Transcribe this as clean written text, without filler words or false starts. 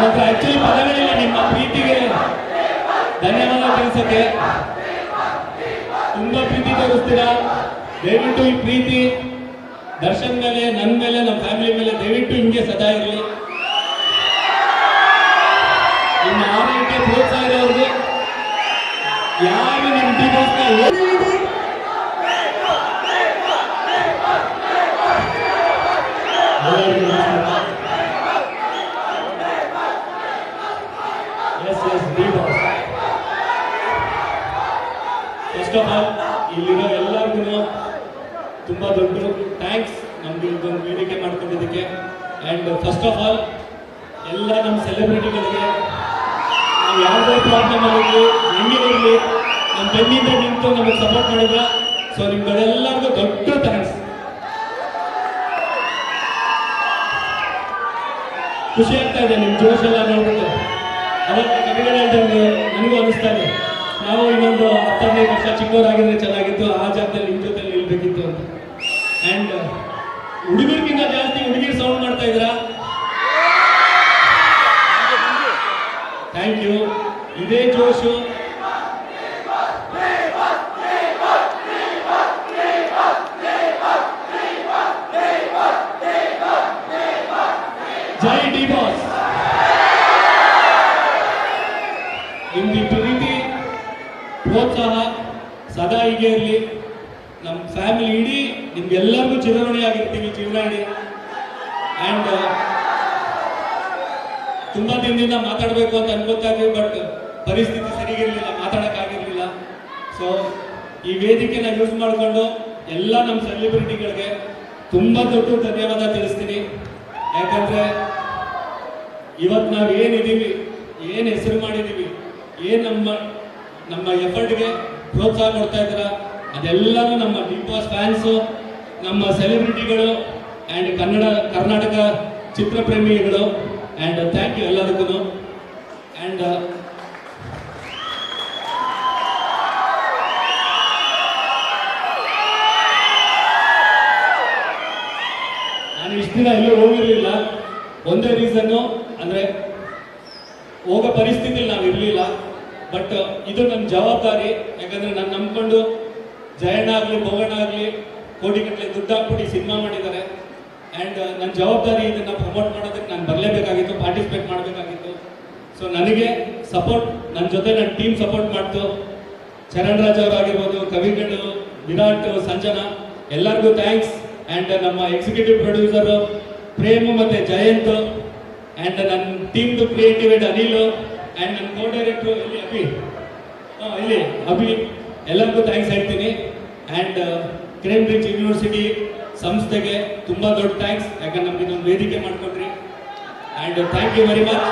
ಹತ್ರ ಆಕ್ಚುಲಿ ಪದಗಳಿಲ್ಲ ನಿಮ್ಮ ಪ್ರೀತಿಗೆ ಧನ್ಯವಾದ ತಿಳಿಸಕ್ಕೆ. ತುಂಬಾ ಪ್ರೀತಿ ತೋರಿಸ್ತೀರಾ. ದಯವಿಟ್ಟು ಈ ಪ್ರೀತಿ ದರ್ಶನ್ ಮೇಲೆ, ನನ್ನ ಮೇಲೆ, ನಮ್ಮ ಫ್ಯಾಮಿಲಿ ಮೇಲೆ ದಯವಿಟ್ಟು ಹಿಂಗೆ ಸದಾ ಇರಲಿ. ನಿಮ್ಮ ಆರೈಕೆ ಪ್ರೋತ್ಸಾಹ ಇರೋರಿಗೆ ಯಾರು ನಮ್ಮ ಡಿವೋರ್ಸ್ನ ಫಸ್ಟ್ ಆಫ್ ಆಲ್ ಇಲ್ಲಿರೋ ಎಲ್ಲರಿಗೂ ತುಂಬಾ ದೊಡ್ಡ ಥ್ಯಾಂಕ್ಸ್ ನಮ್ಗೆ ಇದೊಂದು ವೇದಿಕೆ ಮಾಡ್ಕೊಂಡಿದ್ದಕ್ಕೆ. ಆ್ಯಂಡ್ ಫಸ್ಟ್ ಆಫ್ ಆಲ್ ಎಲ್ಲ ನಮ್ಮ ಸೆಲೆಬ್ರಿಟಿಗಳಿಗೆ ನಾವು ಯಾವುದೇ ಪ್ರಾಬ್ಲಮ್ ಆಗಿರಲಿ, ಹೆಂಗೆ ಇರಲಿ, ನಮ್ಮ ಬೆನ್ನಿಂದ ನಿಂತು ನಮಗೆ ಸಪೋರ್ಟ್ ಮಾಡಿದ್ರ. ಸೊ ನಿಮ್ಗಳೆಲ್ಲರಿಗೂ ದೊಡ್ಡ ಥ್ಯಾಂಕ್ಸ್. ಖುಷಿ ಆಗ್ತಾ ಇದೆ ನಿಮ್ಮ ಜೋಶ್ ಎಲ್ಲ ನೋಡ್ಬಿಟ್ಟು. ಅವಾಗ ಕವಿಗಳು ಹೇಳ್ದಂಗೆ ನನಗೂ ಅನಿಸ್ತಾ ಇದೆ, ನಾವು ಇನ್ನೊಂದು 10-15 ವರ್ಷ ಚಿಕ್ಕವರಾಗಿದ್ರೆ ಚೆನ್ನಾಗಿತ್ತು, ಆ ಜಾಗದಲ್ಲಿ ನಿಮ್ಮ ಜೊತೆ ನಿಲ್ಬೇಕಿತ್ತು ಅಂತ. ಆ್ಯಂಡ್ ಹುಡುಗರಿಗಿಂತ ಜಾಸ್ತಿ ಹುಡುಗಿರು ಸೌಂಡ್ ಮಾಡ್ತಾ ಇದ್ದೀರಾ. Thank you. ಇದೇ ಜೋಶು ಜೈ ಡಿ ಬಾಸ್. ನಿಮ್ದು ಪ್ರೀತಿ ಪ್ರೋತ್ಸಾಹ ಸದಾ ಹೀಗೆ ಇರಲಿ. ನಮ್ಮ ಫ್ಯಾಮಿಲಿ ಇಡೀ ನಿಮ್ಗೆಲ್ಲರಿಗೂ ಚಿರಋಣಿ ಆಗಿರ್ತೀವಿ, ಚಿರಋಣಿ. ಆ್ಯಂಡ್ ತುಂಬಾ ದಿನದಿಂದ ಮಾತಾಡಬೇಕು ಅಂತ ಅನ್ಕೋತಾ ಇದ್ದೀವಿ, ಬಟ್ ಪರಿಸ್ಥಿತಿ ಸರಿಗಿರಲಿಲ್ಲ, ಮಾತಾಡೋಕ್ಕಾಗಿರಲಿಲ್ಲ. ಸೊ ಈ ವೇದಿಕೆನ ಯೂಸ್ ಮಾಡಿಕೊಂಡು ಎಲ್ಲ ನಮ್ಮ ಸೆಲೆಬ್ರಿಟಿಗಳಿಗೆ ತುಂಬ ದೊಡ್ಡ ಧನ್ಯವಾದ ತಿಳಿಸ್ತೀನಿ. ಯಾಕಂದರೆ ಇವತ್ತು ನಾವು ಏನಿದ್ದೀವಿ, ಏನು ಹೆಸರು ಮಾಡಿದ್ದೀವಿ, ಏನು ನಮ್ಮ ಎಫರ್ಟ್ಗೆ ಪ್ರೋತ್ಸಾಹ ಕೊಡ್ತಾ ಇದ್ದೀರಾ, ಅದೆಲ್ಲನೂ ನಮ್ಮ ಬಿಗ್ ಬಾಸ್ ಫ್ಯಾನ್ಸು, ನಮ್ಮ ಸೆಲೆಬ್ರಿಟಿಗಳು ಆ್ಯಂಡ್ ಕರ್ನಾಟಕ ಚಿತ್ರಪ್ರೇಮಿಗಳು. ಆ್ಯಂಡ್ ಥ್ಯಾಂಕ್ ಯು ಎಲ್ಲದಕ್ಕೂ. ಆ್ಯಂಡ್ ನಾನು ಇಷ್ಟು ದಿನ ಎಲ್ಲೂ ಹೋಗಿರಲಿಲ್ಲ. ಒಂದೇ ರೀಸನ್ನು ಅಂದರೆ ಹೋಗೋ ಪರಿಸ್ಥಿತಿಲಿ ನಾವು ಇರಲಿಲ್ಲ. ಬಟ್ ಇದು ನನ್ನ ಜವಾಬ್ದಾರಿ. ಯಾಕಂದರೆ ನಾನು ನಂಬ್ಕೊಂಡು ಜಯಣ್ಣ ಆಗಲಿ, ಭೋಗಣ್ಣ ಆಗಲಿ ಕೋಟಿಗಟ್ಟಲೆ ದುಡ್ಡು ಹಾಕ್ಬಿಟ್ಟು ಸಿನಿಮಾ ಮಾಡಿದ್ದಾರೆ. ಆ್ಯಂಡ್ ನನ್ನ ಜವಾಬ್ದಾರಿ ಇದನ್ನು ಪ್ರಮೋಟ್ ಮಾಡೋದಕ್ಕೆ ನಾನು ಬರಲೇಬೇಕಾಗಿತ್ತು, ಪಾರ್ಟಿಸಿಪೇಟ್ ಮಾಡಬೇಕಾಗಿತ್ತು. ಸೊ ನನಗೆ ಸಪೋರ್ಟ್, ನನ್ನ ಜೊತೆ ನನ್ನ ಟೀಮ್ ಸಪೋರ್ಟ್ ಮಾಡ್ತು. ಚರಣ್ ರಾಜ್ ಅವರಾಗಿರ್ಬೋದು, ಕವಿಗಳು, ವಿರಾಟ್, ಸಂಜನಾ, ಎಲ್ಲರಿಗೂ ಥ್ಯಾಂಕ್ಸ್. ಆ್ಯಂಡ್ ನಮ್ಮ ಎಕ್ಸಿಕ್ಯೂಟಿವ್ ಪ್ರೊಡ್ಯೂಸರು ಪ್ರೇಮು ಮತ್ತು ಜಯಂತ್, ಆ್ಯಂಡ್ ನನ್ನ ಟೀಮ್ದು ಕ್ರಿಯೇಟಿವ್ ಹೆಡ್ ಅನಿಲ್, ಆ್ಯಂಡ್ ನನ್ನ ಕೋ ಡೈರೆಕ್ಟ್ರು ಇಲ್ಲಿ ಅಭಿ, ಎಲ್ಲರಿಗೂ ಥ್ಯಾಂಕ್ಸ್ ಹೇಳ್ತೀನಿ. ಆ್ಯಂಡ್ ಕೇಂಬ್ರಿಡ್ಜ್ ಯೂನಿವರ್ಸಿಟಿ ಸಂಸ್ಥೆಗೆ ತುಂಬ ದೊಡ್ಡ ಥ್ಯಾಂಕ್ಸ್. ಯಾಕಂದ್ರೆ ನಮ್ಗೆ ಇದೊಂದು ವೇದಿಕೆ ಮಾಡ್ಕೊಟ್ರಿ. And thank you very much.